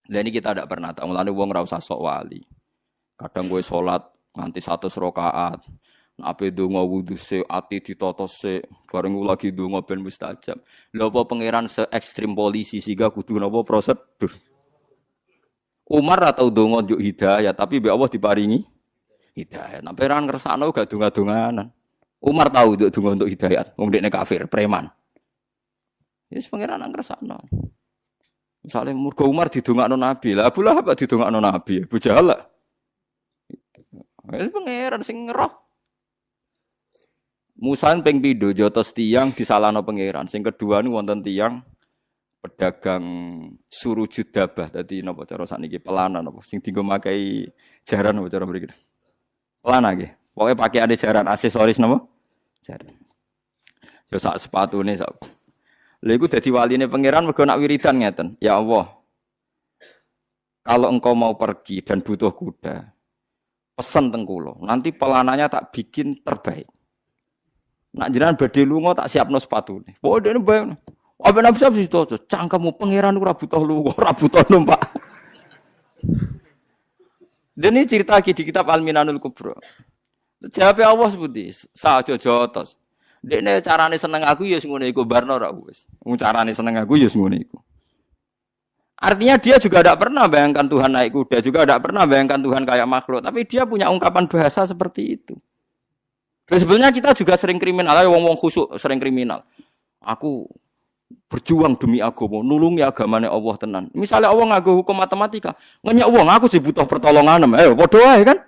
Lah ini kita tidak pernah tahu. Mulane wong ora usah sok wali. Kadang kowe salat nganti 100 rakaat. Ape donga wudu sik, ati ditata sik, bareng lagi donga ben mustajab. Lha apa pangeran se ekstrim polisi sehingga kudu napa prosedur. Umar atau donga njuk hidayah, tapi mbek Allah diparingi hidayah. Nah, pangeran ngersakno gak donga-donganan. Umar tahu njuk donga untuk hidayah, wong dekne kafir, preman. Wis pangeran ngersakno. Misale murga Umar didongakno Nabi. Lah Abu Lahab didongakno Nabi, Abu Jahal. Wis pangeran sing ngeroh. Musa ping pindho jotos tiyang disalahno pangeran. Sing kedua niku wonten tiyang pedagang surujud dabah. Dadi napa cara sakniki pelana napa sing dienggo makai jaran napa cara mriki. Pelana nggih. Pokoke pakaiane jaran aksesoris napa? Jaran. Yo sak sepatune sak. Lha iku dadi waline pangeran mergo nak wiridan ngeten. Ya Allah. Kalau engkau mau pergi dan butuh kuda, pesen teng kula. Nanti pelananya tak bikin terbaik. Nak jenengan badhe lunga tak siapno sepatune. Pokoke dene bayang. Apa nabi sab situ cangkemmu pangeran ora butuh lunga, ora butuh numpak. Dan ini cerita lagi di kitab Al-Minanul Kubra. Jawab Allah seperti saja jotos. Dekne carane seneng aku ya ngono iku barno ra wis. Carane seneng aku ya ngono iku. Artinya dia juga tidak pernah bayangkan Tuhan naik kuda, juga tidak pernah bayangkan Tuhan kayak makhluk, tapi dia punya ungkapan bahasa seperti itu. Dan sebenarnya kita juga sering kriminal, wong-wong khusuk sering kriminal. Aku berjuang demi agama, nulungi agamane Allah tenan. Misalnya Allah nganggo hukum matematika, ngenyak wong aku sih butuh pertolongan, padha wae kan.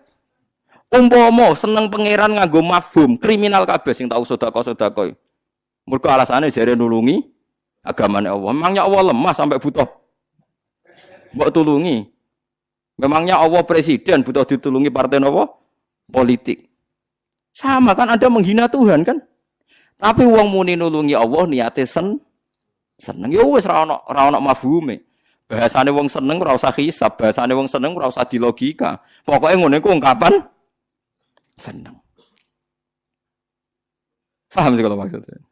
Umpama seneng pangeran nganggo mafhum, kriminal kabeh sing tau sedekah-sedekah. Mergo alasane jare nulungi agamane Allah. Memangnya Allah lemah sampai butuh mbok tulungi. Memangnya Allah presiden butuh ditulungi partai napa? Politik. Sama kan Anda menghina Tuhan kan? Tapi wong muni nulungi Allah niate seneng. Ya wis ora ono mafhume. Bahasane wong seneng ora usah hisab, bahasane wong seneng ora usah dilogika. Pokoke ngene iku ungkapan seneng. Paham sih kalau maksudnya?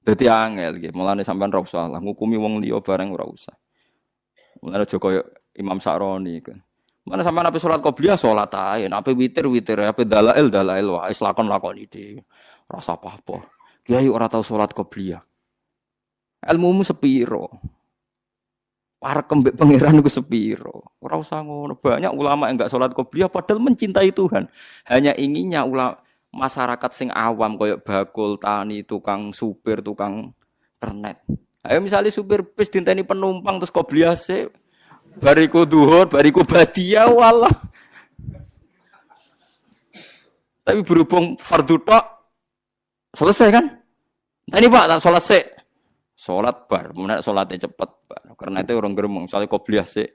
Dadi angel iki, mulane sampean ora usah lah ngukumi wong liya bareng ora usah. Mulane aja kaya Imam Sa'roni kan. Mana sampean ape salat qobliyah salat ae, ape witir, ape dalail wae lakon-lakoni dhewe. Rasa apa-apa. Kiai ora tau salat qobliyah. Ilmumu sepiro? Parek mbek pangeran iku sepiro? Ora usah ngono. Banyak ulama yang enggak salat qobliyah padahal mencintai Tuhan. Hanya inginnya ulama masyarakat sing awam koyo bakul, tani, tukang supir, tukang ternet. Ayo misalnya supir bis dinteni penumpang terus qobliyah sik bariku duhur, bariku badiah, walah. Tapi berhubung fardu tok, selesai kan? Tadi Pak, tak sholat sik. Sholat bar, menak sholatnya cepet. Karena itu orang geremeng, misalnya qobliyah sik.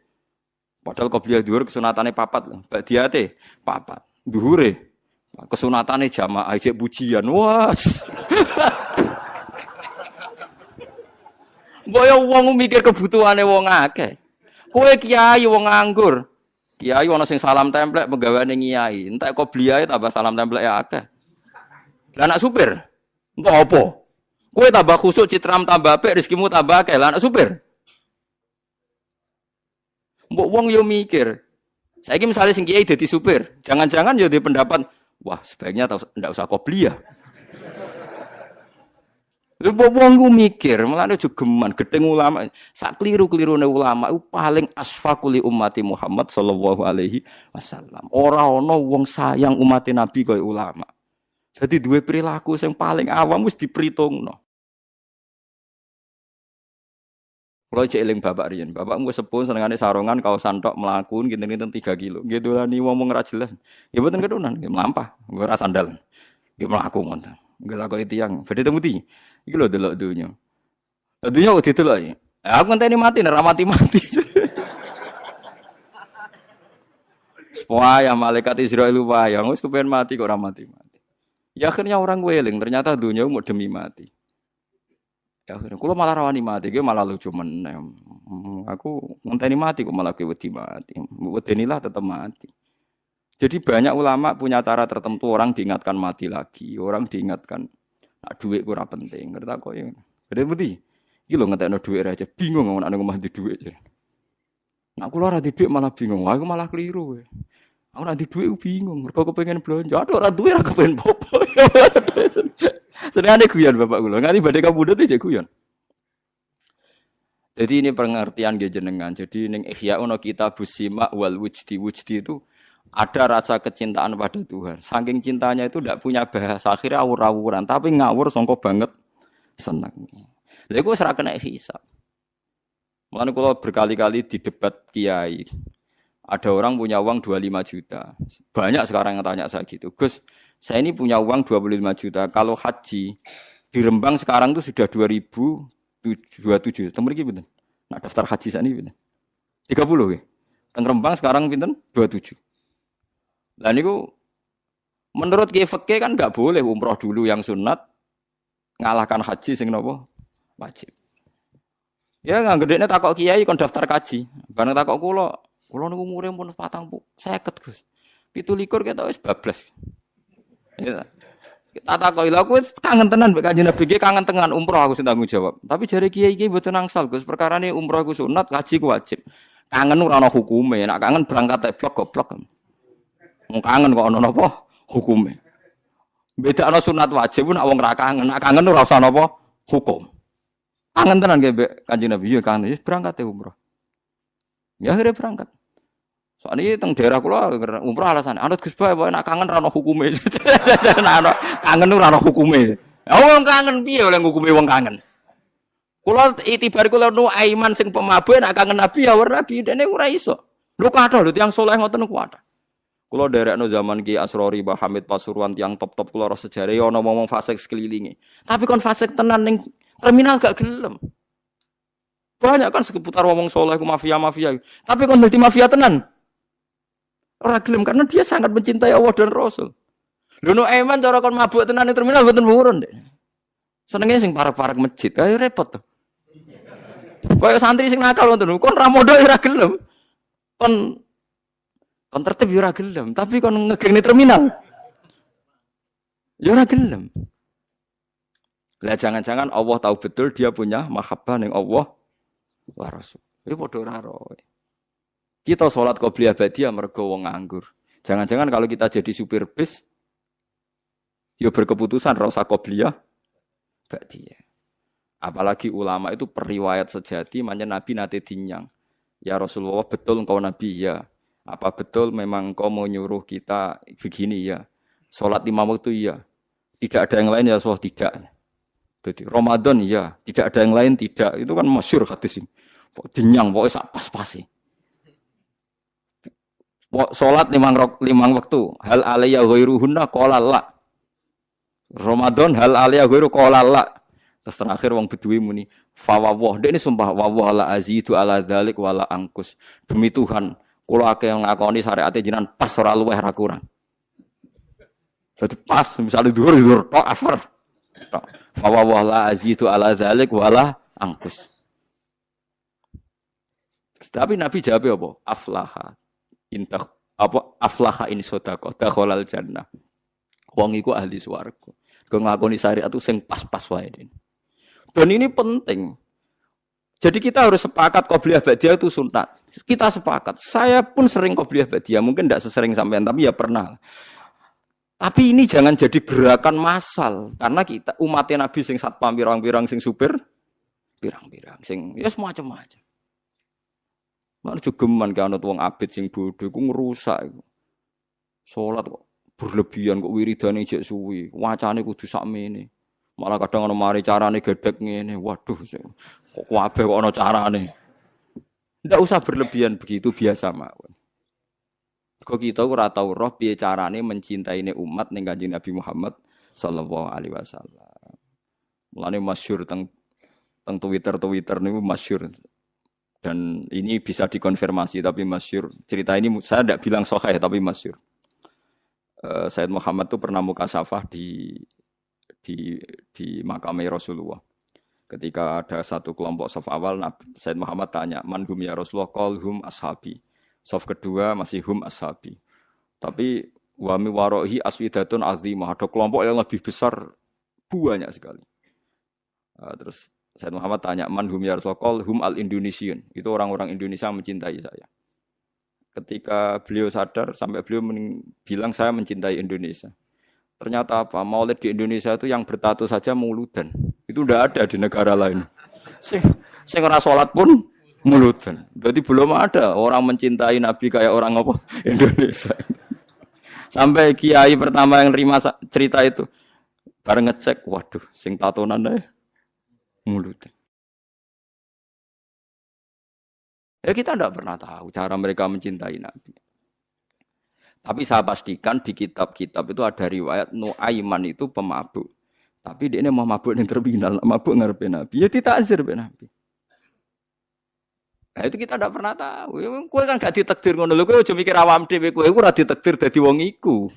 Padahal qobliyah duhur kesunatannya papat. Badiah teh, papat. Duhure, kesunatannya jamaah, ajak pujian. Was. Boyo wong mikir kebutuhannya wong akeh. Kowe kiai wong nganggur. Kiai ana sing salam templek penggaweane kiai. Entek qobliyah tambah salam templek ya akeh. Lah anak supir. Entuk apa? Kowe tambah khusuk citram tambah apik rezekimu tambah akeh. Lah anak supir. Mbok wong yo mikir. Saiki misale sing kiai dadi supir, jangan-jangan yo di pendapat, wah sebaiknya ndak usah qobliyah. Mbok wong ku mikir, mulane jogeman gedeng ulama. Sak kliru-klirune ulama iku paling asfaquli ummati Muhammad sallallahu alaihi wasallam. Ora ana wong sayang umat Nabi kaya ulama. Jadi duwe perilaku sing paling awam wis diperhitungno. Kulo cek eling bapak riyen. Bapakmu wis sepuh senengane sarongan kaosan tok mlaku kinten-kinten 3 kilo. Nggih dolani wong ora jelas. Ya mboten kedunan, nggih mlampah, ora sandal. Nggih mlaku ngoten. Nggih takoki tiyang, badhe temu ndi? Iki lho delok dunya. Dunya kok didelok ya. Aku ngenteni mati nek ora mati-mati. Wah, ya malaikat Israil wayang wis kepen mati kok ora mati-mati. Ya akhirnya orang weling, ternyata dunia mau demi mati. Ya akhirnya kula malah rawani mati, ge malah lucu meneh. Aku ngenteni mati kok malah wedi mati. Wedenilah tetap mati. Jadi banyak ulama punya cara tertentu orang diingatkan mati lagi, orang diingatkan nak duit ora penting. Ngerti kok ya. Gede budi. Iki lho ngetekno dhuwit aja bingung ngomong nek ngomah di dhuwit. Nak kula ora di dhuwit malah bingung. Wah, aku malah keliru. Aku nak di dhuwit bingung. Mergo kepengin belanja. Aduh ora duwe ora kepengin popo. Senengane guyon bapak kula. Nganti badhe kabudut iki guyon. Jadi ini pengertian nggih jenengan. Jadi ning Ihya ono kitabus sima wal wujdi itu ada rasa kecintaan pada Tuhan. Saking cintanya itu tidak punya bahasa. Akhirnya awur-awuran. Tapi ngawur songko banget senang. Lha iku wis ora kena hisab. Mulane kula berkali-kali di debat kiai. Ada orang punya uang 25 juta. Banyak sekarang yang tanya saya gitu. Gus, saya ini punya uang 25 juta. Kalau haji di Rembang sekarang itu sudah 2027. Teng mriki pinten? Nak daftar haji sakniki pinten? 30 nggih. Teng Rembang sekarang pinten? 27. Lah niku menurut kiai fikih kan enggak boleh umroh dulu yang sunat ngalahkan haji sing napa? Wajib. Ya nggak gedene takok kiai kon daftar kaji. Bareng takok kula niku umure pun 50 Gus. 17 ketok wis bablas. Ya. Tak takoki lha aku kangen tenan mbek Kanjeng Nabi ki kangen tenan umroh aku sing tanggung jawab. Tapi jare kiai-kiai mboten angsal Gus, perkarane umroh ku sunat, haji ku wajib. Kangen ora ana hukume, nek kangen berangkat teblok goblok. Wong kangen kok ana napa hukume. Bedakno sunat wajib nek wong ra kangen, nek kangen ora usah napa hukum. Kangen tenan nggih mbek Kanjeng Nabi, ya kangen wis berangkat umroh. Ya akhirnya berangkat. Soalnya teng daerah kula umroh alasan anut Gus Bae nek kangen ra ono hukume. Kangen ora ono hukume. Wong kangen piye oleh hukume wong kangen. Kula itibar kula nu aiman sing pemabuk nek kangen Nabi ya ora Nabi dene ora iso. Lho kathah lho tiyang saleh ngoten ku kathah. Kula derekno zaman Ki Asrori Mbah Hamid Pasuruan tiyang top-top kula ro sejarah ya ana ngomong fasik sekelilinge. Tapi kon fasik tenan ning terminal gak gelem. Banyak kan seputar ngomong saleh ku mafia-mafia. Tapi kon dadi mafia tenan. Ora gelem karena dia sangat mencintai Allah dan Rasul. Lho no eman cara kon mabuk tenan ning terminal mboten purun, Dek. Senenge sing parek-parek masjid. Ayo repot to. Kayak santri sing nakal ngoten kon ra modho ora gelem. Kon tertib ora gelem, tapi kon ngegeng ning terminal. Ya ora gelem. Lah jangan-jangan Allah tahu betul dia punya mahabbah ning Allah wa Rasul. Iki padha ora roe. Kita sholat qobliyah ba'diyah mergo wong nganggur. Jangan-jangan kalau kita jadi supir bis ya berkeputusan ra usah qobliyah ba'diyah. Apalagi ulama itu periwayat sejati manjen Nabi nate dinyang. Ya Rasulullah betul engkau Nabi ya. Apa betul memang engkau mau nyuruh kita begini ya. Sholat 5 waktu ya. Tidak ada yang lain ya Rasulullah tidak. Jadi Ramadan ya, tidak ada yang lain tidak. Itu kan masyhur hadis ini. Dinyang pokoknya sak pas-pasi. Salat 5 waktu. Hal alayya ghairuhunna qala la. Ramadan hal alayya ghairu qala la. Terus terakhir wong Bedui muni fa wawah. Dek ini sumpah wawah la azidu ala dzalik wala angkus. Demi Tuhan, kula akeh ngakoni syariat jenengan pas ora luweh ra kurang. Jadi pas misalnya dhuwur tok asar. Fa wawah la azidu ala dzalik wala angkus. Tapi Nabi jawab apa? Aflaha. Intah apa aflaha in sadaqah dakhalal jannah. Wong iku ahli swarga. Kok ngakoni syariat itu sing pas-pas wae. Dan ini penting. Jadi kita harus sepakat qobliyah ba'diyah itu sunat. Kita sepakat. Saya pun sering qobliyah ba'diyah, mungkin tidak sesering sampean tapi ya pernah. Tapi ini jangan jadi gerakan massal karena kita umatnya Nabi sing satpam pirang-pirang sing supir pirang-pirang sing ya semacam-macam. Mana jogeman ke anut wong abid sing bodho iku ngrusak iku. Salat kok berlebihan kok wiridane jek suwi, wacane kudu sakmene. Malah kadang ana mari carane gedhek ngene. Waduh, kok kabeh kok ana carane. Ndak usah berlebihan begitu biasa mawon. Kok kita ora tau roh piye carane mencintainya umat ning Kanjeng Nabi Muhammad sallallahu alaihi wasallam. Mulane masyhur teng Twitter niku masyhur. Dan ini bisa dikonfirmasi tapi masyhur. Cerita ini saya tidak bilang sahih tapi masyhur. Sayyid Muhammad itu pernah mukasafah di makamai Rasulullah. Ketika ada satu kelompok saf awal, Sayyid Muhammad tanya, "Man hum ya Rasulullah?" Qal hum ashabi. Saf kedua masih hum ashabi. Tapi wa mi warahi aswidatun azimah. Ada kelompok yang lebih besar banyak sekali. Terus Said Muhammad tanya, "Man hum ya Rasulullah?" Hum al-Indonesian. Itu orang-orang Indonesia mencintai saya. Ketika beliau sadar sampai beliau bilang saya mencintai Indonesia. Ternyata apa? Maulid di Indonesia itu yang bertato saja muludan. Itu tidak ada di negara lain. Sing ora salat pun muludan. Berarti belum ada orang mencintai Nabi kayak orang apa? Indonesia. Sampai kiai pertama yang terima cerita itu bareng ngecek, waduh, sing tatonan deh muludan. Ya kita tidak pernah tahu cara mereka mencintai Nabi. Tapi saya pastikan di kitab-kitab itu ada riwayat Nuaiman itu pemabuk. Tapi dia ini mau mabuk yang terminal, mabuk ngarepe Nabi. Ya ditakzir be Nabi. Nah itu kita tidak pernah tahu. Kowe kan gak ditakdir ngono lho, kowe aja mikir awam dhewe kowe ora ditakdir dadi wong iku.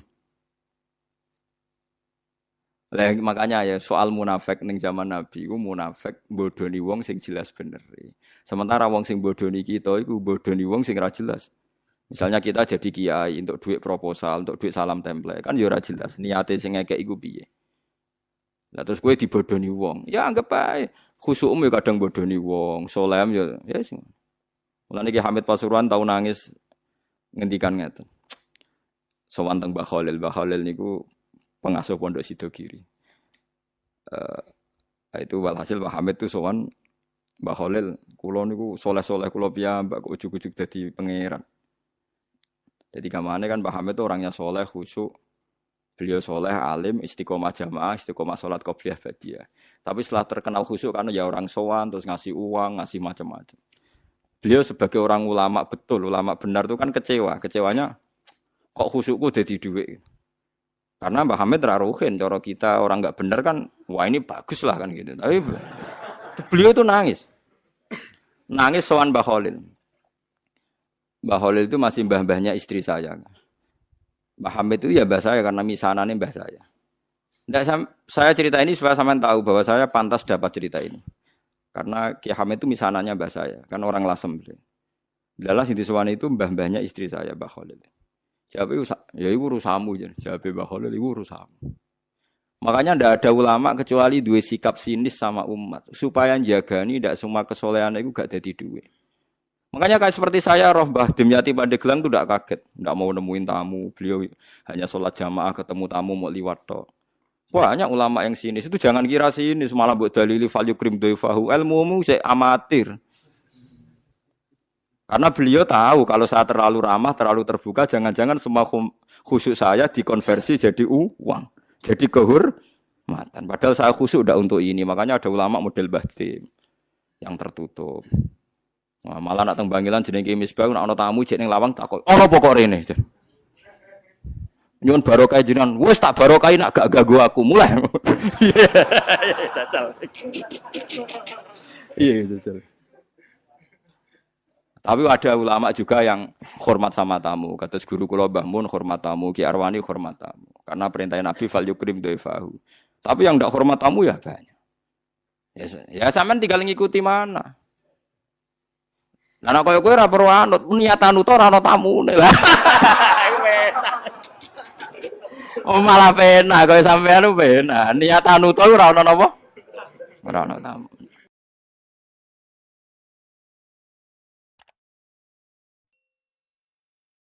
Lah makanya ya soal munafik ning zaman Nabi iku munafik bodoni wong sing jelas bener. Sementara wong sing bodoni kita iku bodoni wong sing ora jelas. Misalnya kita jadi kiai untuk duit proposal, untuk duit salam template, kan ya ora jelas niate sing ngekek iku piye. Lah terus kowe dibodoni wong, ya anggap ae khusukmu ya kadang bodoni wong, solem ya sing. Mulane Ki Hamid Pasuruan tau nangis ngendikan ngeten. Sowan teng Mbah Khalil niku pengasuh Pondok Sidogiri. Itu walhasil Mbah Hamid tuh sowan Mbah Khalil, kula niku soleh-soleh kula piyambak kok ujug-ujug dadi pangeran. Jadi kamane kan Mbah Hamid itu orangnya soleh, khusyuk. Beliau soleh, alim, istiqomah jamaah, istiqomah sholat qobliyah ba'diyah. Tapi setelah terkenal khusyuk karena ya orang sowan, terus ngasih uang, ngasih macam-macam. Beliau sebagai orang ulama betul, ulama benar itu kan kecewa. Kecewanya kok khusyukku jadi duit. Karena Mbah Hamid raruhin, cara kita orang nggak benar kan, wah ini bagus lah kan gitu. Tapi beliau itu nangis. Nangis sowan Mbah Khalil. Mbah Khalil itu masih mbah-mbahnya istri saya. Mbah Hamid itu ya mbah saya karena misanane mbah saya. Saya cerita ini supaya sampean tahu bahwa saya pantas dapat cerita ini. Karena Ki Hamid itu misanannya mbah saya, kan orang Lasem. Dalam sing disewani itu mbah-mbahnya istri saya, Mbah Khalil. Jawab ya iku urusanmu jan. Jawab Mbah Khalil iku urusanmu. Makanya ndak ada ulama kecuali dua sikap sinis sama umat supaya njagani ndak semua kesolehan itu gak dadi duwe. Makanya kayak seperti saya, roh Mbah Dimyati Pandeglang itu tidak kaget. Tidak mau nemuin tamu. Beliau hanya sholat jamaah ketemu tamu mau liwat tok. Banyak ulama yang sinis. Itu jangan kira sinis. Malah buat dalili fal yukrim doifahu. Ilmumu saya amatir. Karena beliau tahu kalau saya terlalu ramah, terlalu terbuka, jangan-jangan semua khusyuk saya dikonversi jadi uang. Jadi kehormatan. Padahal saya khusyuk udah untuk ini. Makanya ada ulama model Mbah Dim yang tertutup. Nah, malah nak teng Bangilan jenenge Misbah nak ana tamu jek ning lawang takok. Ana apa kok rene? Nyuwun barokah jenengan. Wis tak barokahi nak gak ganggu aku. Mulai. Iya, jajal. Tapi ada ulama juga yang hormat sama tamu. Kata guru kula Mbah Mun hormat tamu, Ki Arwani hormat tamu. Karena perintah Nabi fal yukrim doifahu. Tapi yang ndak hormat tamu ya banyak. Ya sampean tinggal ngikuti mana. Lah nek kowe ora perlu anut, niatan uta ora ana tamune. Lah. Oh malah penak kowe sampean penak. Niatan uta ora ana napa? Ora ana tamu.